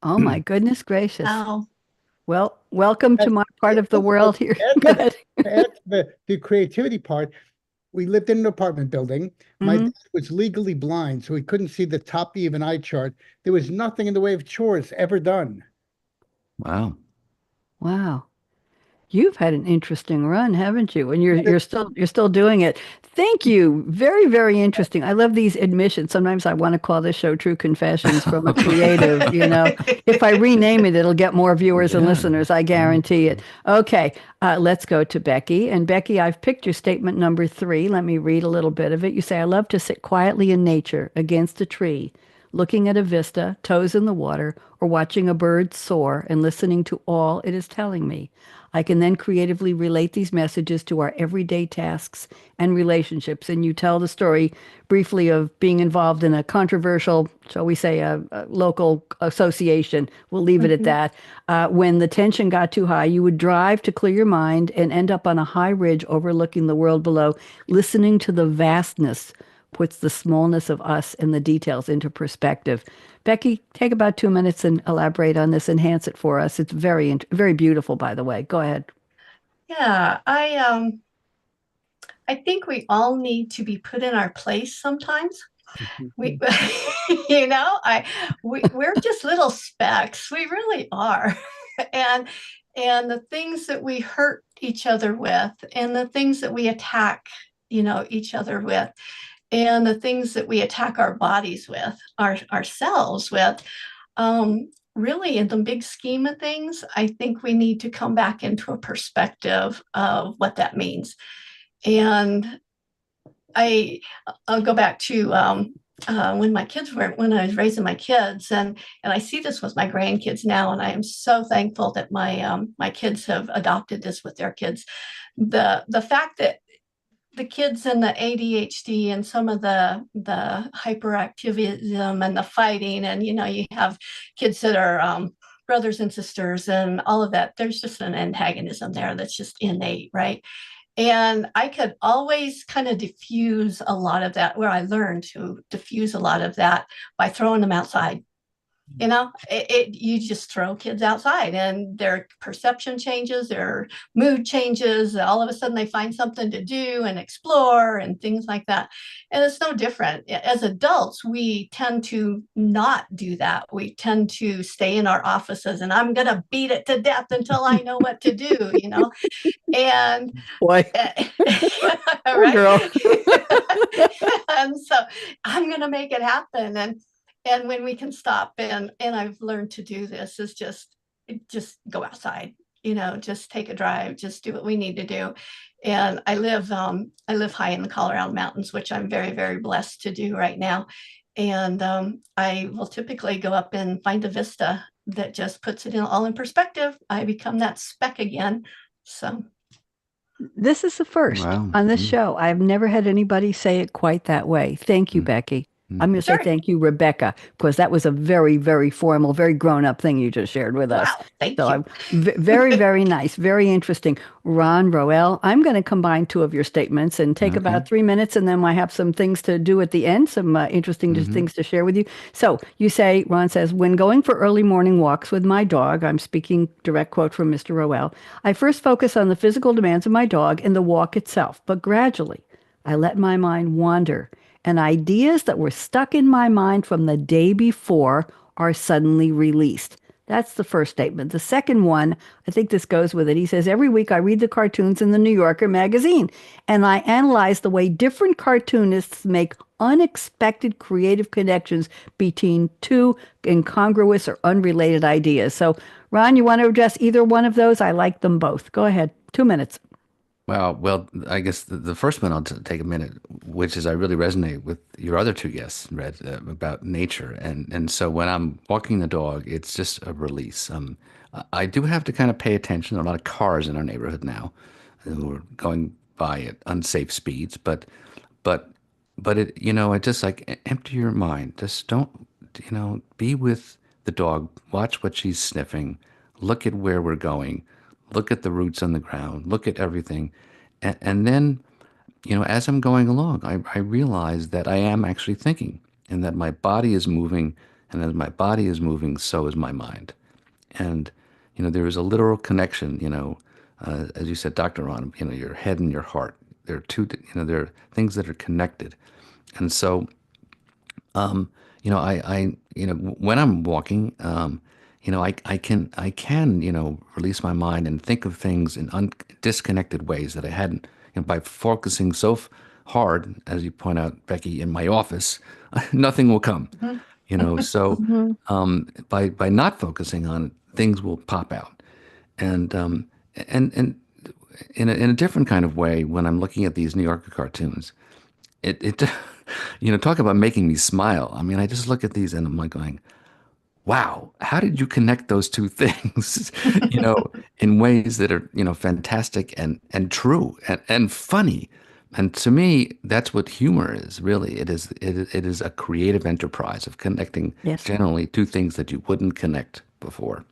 Oh my goodness gracious. Wow. Well, welcome to my part of the world here. Go ahead. To add to the creativity part, we lived in an apartment building. My dad was legally blind, so he couldn't see the top of an eye chart. There was nothing in the way of chores ever done. Wow. Wow. You've had an interesting run, haven't you? And you're still doing it. Thank you. Very, very interesting. I love these admissions. Sometimes I want to call this show True Confessions from a creative, If I rename it, it'll get more viewers and listeners. I guarantee it. Okay, let's go to Becky. And Becky, I've picked your statement number 3. Let me read a little bit of it. You say, "I love to sit quietly in nature against a tree, looking at a vista, toes in the water, or watching a bird soar and listening to all it is telling me. I can then creatively relate these messages to our everyday tasks and relationships. And you tell the story briefly of being involved in a controversial, shall we say, a local association. We'll leave it at that. When the tension got too high, you would drive to clear your mind and end up on a high ridge overlooking the world below, listening to the vastness puts the smallness of us and the details into perspective. Becky, take about 2 minutes and elaborate on this, enhance it for us. It's very beautiful, by the way. Go ahead. Yeah, I think we all need to be put in our place sometimes. We you know, we're just little specks. We really are. And the things that we hurt each other with, and the things that we attack, each other with, and the things that we attack our bodies with, ourselves with, really in the big scheme of things, I think we need to come back into a perspective of what that means. And I'll go back to when I was raising my kids, and I see this with my grandkids now, and I am so thankful that my kids have adopted this with their kids. The fact that the kids and the ADHD and some of the hyperactivism and the fighting, and you have kids that are brothers and sisters and all of that. There's just an antagonism there that's just innate, right? And I could always kind of diffuse a lot of that, where I learned to diffuse a lot of that by throwing them outside. You just throw kids outside and their perception changes, their mood changes. All of a sudden they find something to do and explore and things like that. And it's no different. As adults, we tend to not do that. We tend to stay in our offices, and I'm going to beat it to death until I know what to do, And Boy, right? girl. And so I'm going to make it happen. And when we can stop, and I've learned to do this, is just go outside, just take a drive, just do what we need to do. And I live high in the Colorado mountains, which I'm very, very blessed to do right now. And I will typically go up and find a vista that just puts it all in perspective. I become that speck again. So this is the first on this show. I've never had anybody say it quite that way. Thank you, Becky. I'm going to say thank you, Rebecca, because that was a very, very formal, very grown-up thing you just shared with us. Wow, thank you. Very, very nice, very interesting. Ron Roel, I'm going to combine two of your statements and take about 3 minutes, and then I have some things to do at the end, some interesting things to share with you. So you say, Ron says, when going for early morning walks with my dog, I'm speaking direct quote from Mr. Roel, I first focus on the physical demands of my dog and the walk itself, but gradually I let my mind wander, and ideas that were stuck in my mind from the day before are suddenly released. That's the first statement. The second one, I think this goes with it. He says, every week I read the cartoons in the New Yorker magazine, and I analyze the way different cartoonists make unexpected creative connections between two incongruous or unrelated ideas. So, Ron, you want to address either one of those? I like them both. Go ahead. 2 minutes. Well, I guess the first one I'll take a minute, which is I really resonate with your other two guests, Red, about nature. And so when I'm walking the dog, it's just a release. I do have to kind of pay attention. There are a lot of cars in our neighborhood now who are going by at unsafe speeds, but it, it just like empty your mind. Just don't, be with the dog, watch what she's sniffing, look at where we're going. Look at the roots on the ground, look at everything. And then, as I'm going along, I realize that I am actually thinking, and that my body is moving, and as my body is moving, so is my mind. And, there is a literal connection, as you said, Dr. Ron, your head and your heart. There are two, there are things that are connected. And so, when I'm walking, I can release my mind and think of things in disconnected ways that I hadn't, by focusing so hard, as you point out, Becky, in my office, nothing will come, so by not focusing on it, things will pop out. And in a different kind of way, when I'm looking at these New Yorker cartoons, it talk about making me smile. I mean, I just look at these and I'm like going, wow, how did you connect those two things, in ways that are, fantastic and true and funny. And to me, that's what humor is, really. It is a creative enterprise of connecting Yes. generally two things that you wouldn't connect before.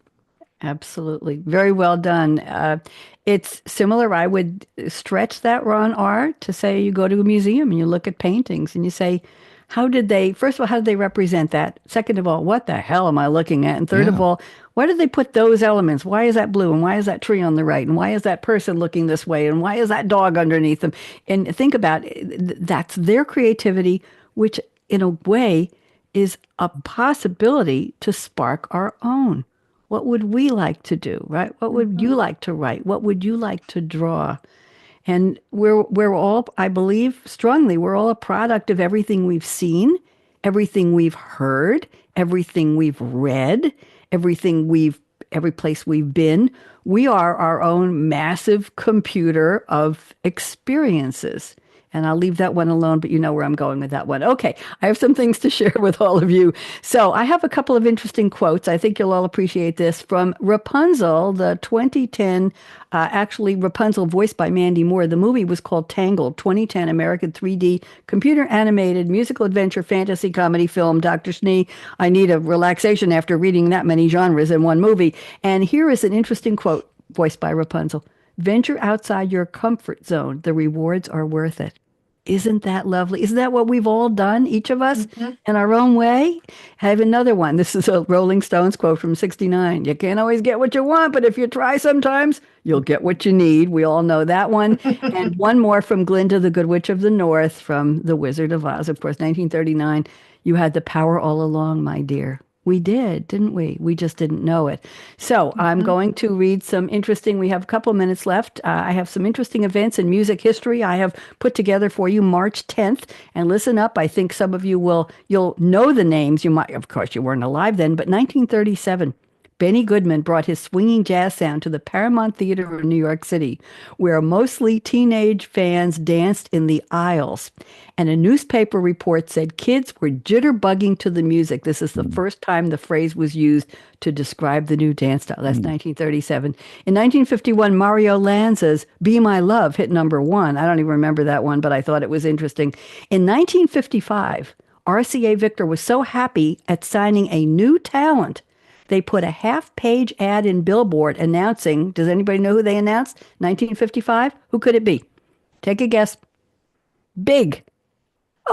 Absolutely. Very well done. It's similar. I would stretch that, Ron R, to say you go to a museum and you look at paintings and you say, first of all, how did they represent that? Second of all, what the hell am I looking at? And third of Yeah. all, why did they put those elements? Why is that blue? And why is that tree on the right? And why is that person looking this way? And why is that dog underneath them? And think about it, that's their creativity, which in a way is a possibility to spark our own. What would we like to do, right? What would you like to write? What would you like to draw? And we're all, I believe strongly, we're all a product of everything we've seen, everything we've heard, everything we've read, every place we've been. We are our own massive computer of experiences. And I'll leave that one alone, but you know where I'm going with that one. Okay, I have some things to share with all of you. So I have a couple of interesting quotes. I think you'll all appreciate this from Rapunzel, the 2010, actually Rapunzel voiced by Mandy Moore. The movie was called Tangled, 2010 American 3D computer animated musical adventure fantasy comedy film. Dr. Schnee, I need a relaxation after reading that many genres in one movie. And here is an interesting quote voiced by Rapunzel. Venture outside your comfort zone. The rewards are worth it. Isn't that lovely? Isn't that what we've all done, each of us, in our own way? I have another one. This is a Rolling Stones quote from '69. You can't always get what you want, but if you try sometimes, you'll get what you need. We all know that one. And one more from Glinda, the Good Witch of the North, from The Wizard of Oz, of course, 1939. You had the power all along, my dear. We did, didn't we? We just didn't know it. So I'm going to read some interesting, we have a couple of minutes left. I have some interesting events in music history I have put together for you March 10th. And listen up, I think some of you you'll know the names. You might, of course, you weren't alive then, but 1937. Benny Goodman brought his swinging jazz sound to the Paramount Theater of New York City, where mostly teenage fans danced in the aisles. And a newspaper report said kids were jitterbugging to the music. This is the first time the phrase was used to describe the new dance style. That's 1937. In 1951, Mario Lanza's Be My Love hit #1. I don't even remember that one, but I thought it was interesting. In 1955, RCA Victor was so happy at signing a new talent they put a half-page ad in Billboard announcing, does anybody know who they announced? 1955? Who could it be? Take a guess. Big.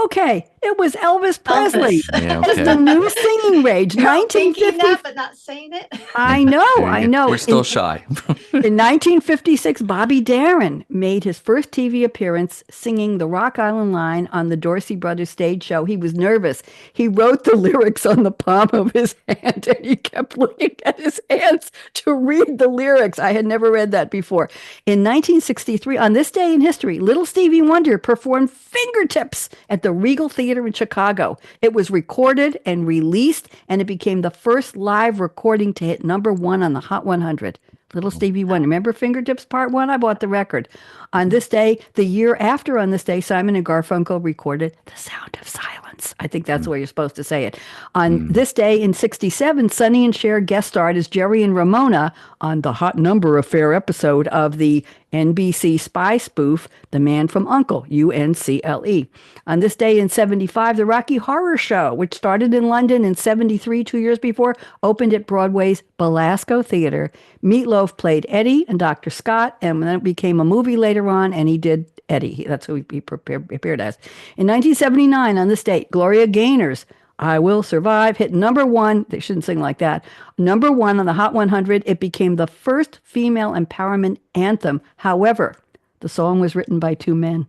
Okay, it was Elvis Presley. Yeah, As the new singing rage. Thinking 1950. that, but not saying it. I know. We're still shy. In 1956, Bobby Darin made his first TV appearance singing the Rock Island Line on the Dorsey Brothers stage show. He was nervous. He wrote the lyrics on the palm of his hand, and he kept looking at his hands to read the lyrics. I had never read that before. In 1963, on this day in history, Little Stevie Wonder performed Fingertips at the Regal Theater in Chicago. It was recorded and released, and it became the first live recording to hit #1 on the Hot 100. Little Stevie Wonder. Remember Fingertips Part 1? I bought the record. On this day, the year after on this day, Simon and Garfunkel recorded The Sound of Silence. I think that's the way you're supposed to say it. On this day in '67, Sonny and Cher guest starred as Jerry and Ramona on the Hot Number Affair episode of the NBC spy spoof, The Man from U.N.C.L.E. UNCLE. On this day in '75, the Rocky Horror Show, which started in London in '73, 2 years before, opened at Broadway's Belasco Theater. Meatloaf played Eddie and Dr. Scott, and then it became a movie later on, and he did Eddie. That's who he appeared as. In 1979, on this date, Gloria Gaynor's I Will Survive hit #1. They shouldn't sing like that. #1 on the Hot 100. It became the first female empowerment anthem. However, the song was written by two men.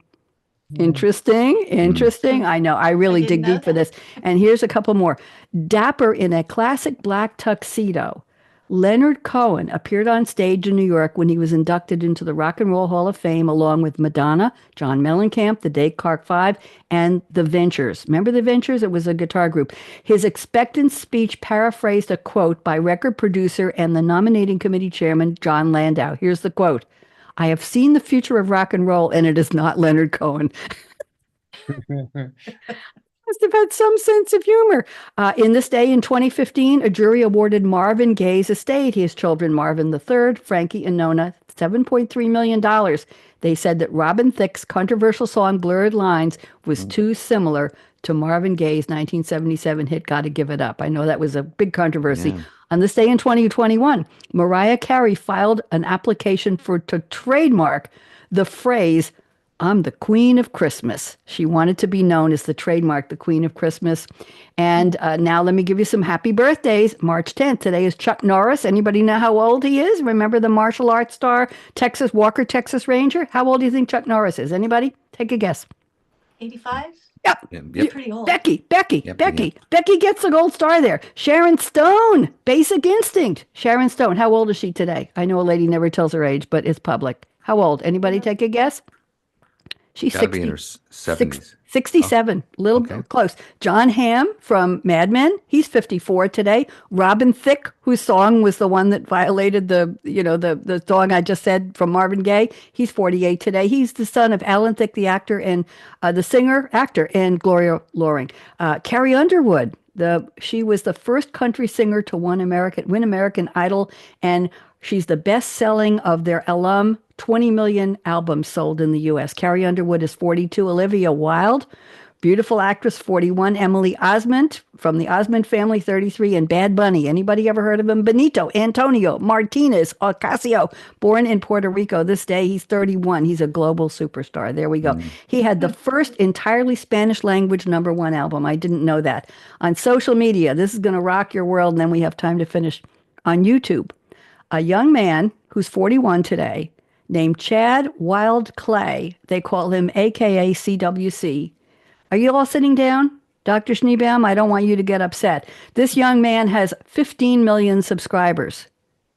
Interesting. I know. I really dig deep for this. And here's a couple more. Dapper in a classic black tuxedo. Leonard Cohen appeared on stage in New York when he was inducted into the Rock and Roll Hall of Fame, along with Madonna, John Mellencamp, the Dave Clark Five, and the Ventures. Remember the Ventures? It was a guitar group. His expectant speech paraphrased a quote by record producer and the nominating committee chairman, John Landau. Here's the quote. I have seen the future of rock and roll, and it is not Leonard Cohen. Must have had some sense of humor. In this day in 2015, a jury awarded Marvin Gaye's estate, his children Marvin III, Frankie, and Nona, $7.3 million. They said that Robin Thicke's controversial song Blurred Lines was too similar to Marvin Gaye's 1977 hit Gotta Give It Up. I know that was a big controversy. Yeah. On this day in 2021, Mariah Carey filed an application to trademark the phrase, I'm the Queen of Christmas. She wanted to be known as the trademark, the Queen of Christmas. And now let me give you some happy birthdays. March 10th, today is Chuck Norris. Anybody know how old he is? Remember the martial arts star, Texas Ranger? How old do you think Chuck Norris is? Anybody? Take a guess. 85? Yep. Yep. Pretty old. Becky Yep. gets the gold star there. Sharon Stone, Basic Instinct. Sharon Stone, how old is she today? I know a lady never tells her age, but it's public. How old? Anybody take a guess? She's Gotta 60, be in her 70s. 67, little okay. close. John Hamm from Mad Men, he's 54 today. Robin Thicke, whose song was the one that violated the song I just said from Marvin Gaye, he's 48 today. He's the son of Alan Thicke, the actor, and the singer-actor, and Gloria Loring. Carrie Underwood, she was the first country singer to win American Idol, and she's the best-selling of their alum 20 million albums sold in the U.S. Carrie Underwood is 42. Olivia Wilde, beautiful actress, 41. Emily Osment from the Osment family, 33. And Bad Bunny. Anybody ever heard of him? Benito Antonio Martinez Ocasio, born in Puerto Rico. This day, he's 31. He's a global superstar. There we go. He had the first entirely Spanish language #1 album. I didn't know that. On social media, this is going to rock your world, and then we have time to finish. On YouTube, a young man who's 41 today, named Chad Wild Clay. They call him AKA CWC. Are you all sitting down? Dr. Schneebaum, I don't want you to get upset. This young man has 15 million subscribers.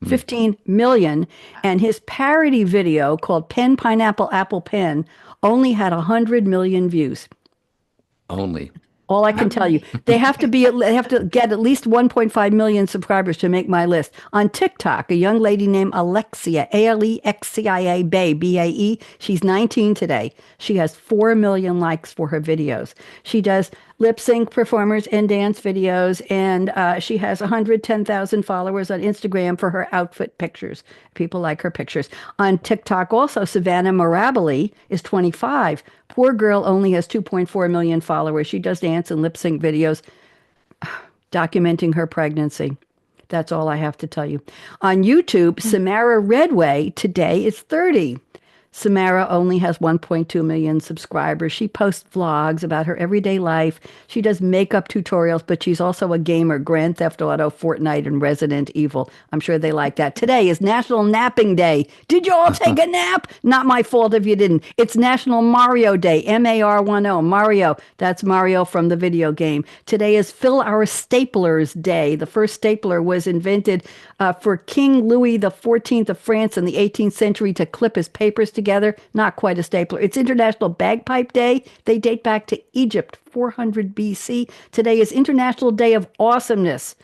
15 million. And his parody video called Pen, Pineapple, Apple Pen only had 100 million views. Only. All I can tell you, they have to get at least 1.5 million subscribers to make my list. On TikTok, a young lady named Alexia, Alexia Bae, B-A-E, she's 19 today. She has 4 million likes for her videos. She does lip sync performers and dance videos, and she has 110,000 followers on Instagram for her outfit pictures. People like her pictures. On TikTok also, Savannah Mirabile is 25. Poor girl only has 2.4 million followers. She does dance and lip sync videos documenting her pregnancy. That's all I have to tell you. On YouTube, Samara Redway today is 30. Samara only has 1.2 million subscribers. She posts vlogs about her everyday life. She does makeup tutorials, but she's also a gamer, Grand Theft Auto, Fortnite, and Resident Evil. I'm sure they like that. Today is National Napping Day. Did you all take a nap? Not my fault if you didn't. It's National Mario Day, M-A-R-1-O, Mario. That's Mario from the video game. Today is Fill Our Staplers Day. The first stapler was invented for King Louis XIV of France in the 18th century to clip his papers together. Not quite a stapler. It's International Bagpipe Day. They date back to Egypt, 400 BC. Today is International Day of Awesomeness.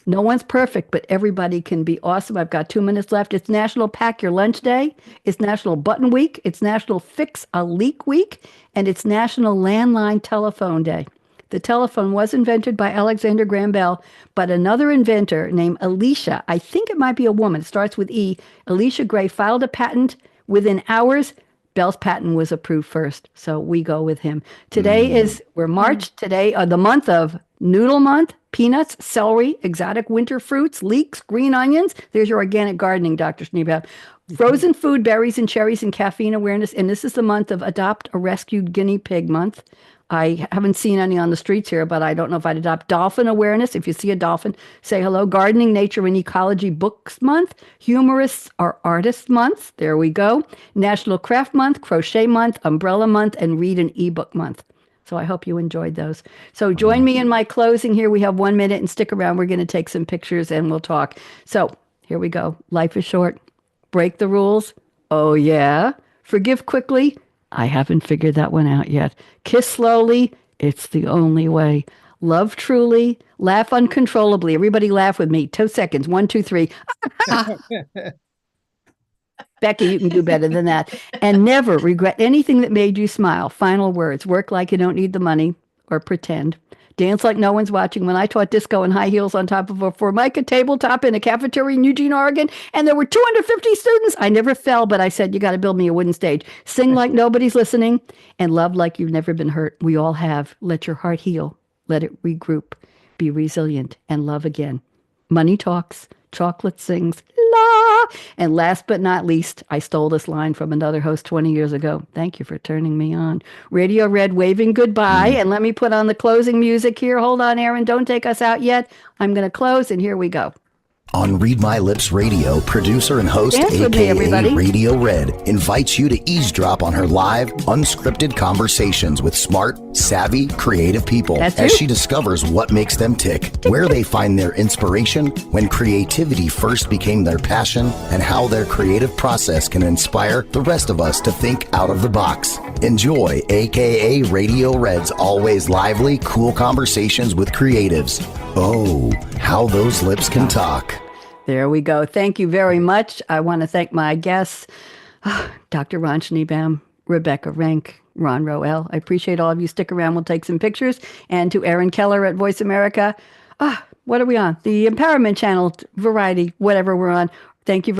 No one's perfect, but everybody can be awesome. I've got 2 minutes left. It's National Pack Your Lunch Day. It's National Button Week. It's National Fix a Leak Week. And it's National Landline Telephone Day. The telephone was invented by Alexander Graham Bell, but another inventor named Elisha, I think it might be a woman, it starts with E, Elisha Gray, filed a patent within hours. Bell's patent was approved first, so we go with him. Today we're March, today, the month of Noodle Month, peanuts, celery, exotic winter fruits, leeks, green onions. There's your organic gardening, Dr. Schneebaum. Frozen food, berries and cherries, and caffeine awareness. And this is the month of Adopt a Rescued Guinea Pig Month. I haven't seen any on the streets here, but I don't know if I'd adopt dolphin awareness. If you see a dolphin, say hello. Gardening, Nature, and Ecology Books Month. Humorists are Artists Month. There we go. National Craft Month, Crochet Month, Umbrella Month, and Read an eBook Month. So I hope you enjoyed those. So join me in my closing here. We have 1 minute and stick around. We're going to take some pictures and we'll talk. So here we go. Life is short. Break the rules. Oh, yeah. Forgive quickly. I haven't figured that one out yet. Kiss slowly. It's the only way. Love truly. Laugh uncontrollably. Everybody laugh with me. 2 seconds. 1, 2, 3. Becky, you can do better than that. And never regret anything that made you smile. Final words. Work like you don't need the money. or pretend. Dance like no one's watching. When I taught disco in high heels on top of a Formica tabletop in a cafeteria in Eugene, Oregon, and there were 250 students, I never fell, but I said, you got to build me a wooden stage. Sing like nobody's listening and love like you've never been hurt. We all have. Let your heart heal. Let it regroup. Be resilient and love again. Money talks. Chocolate sings. La! And last but not least, I stole this line from another host 20 years ago. Thank you for turning me on. Radio Red waving goodbye. And let me put on the closing music here. Hold on, Aaron. Don't take us out yet. I'm going to close, and here we go. On Read My Lips Radio, producer and host, Dance with me, everybody. aka Radio Red, invites you to eavesdrop on her live, unscripted conversations with smart, savvy, creative people That's as you. she discovers what makes them tick, where they find their inspiration, when creativity first became their passion, and how their creative process can inspire the rest of us to think out of the box. Enjoy, aka Radio Red's always lively, cool conversations with creatives. Oh, how those lips can talk. There we go. Thank you very much. I want to thank my guests, Dr. Ron Schneebaum, Rebecca Renck Ron Roel. I appreciate all of you. Stick around. We'll take some pictures. And to Aaron Keller at Voice America. What are we on? The Empowerment Channel, Variety, whatever we're on. Thank you.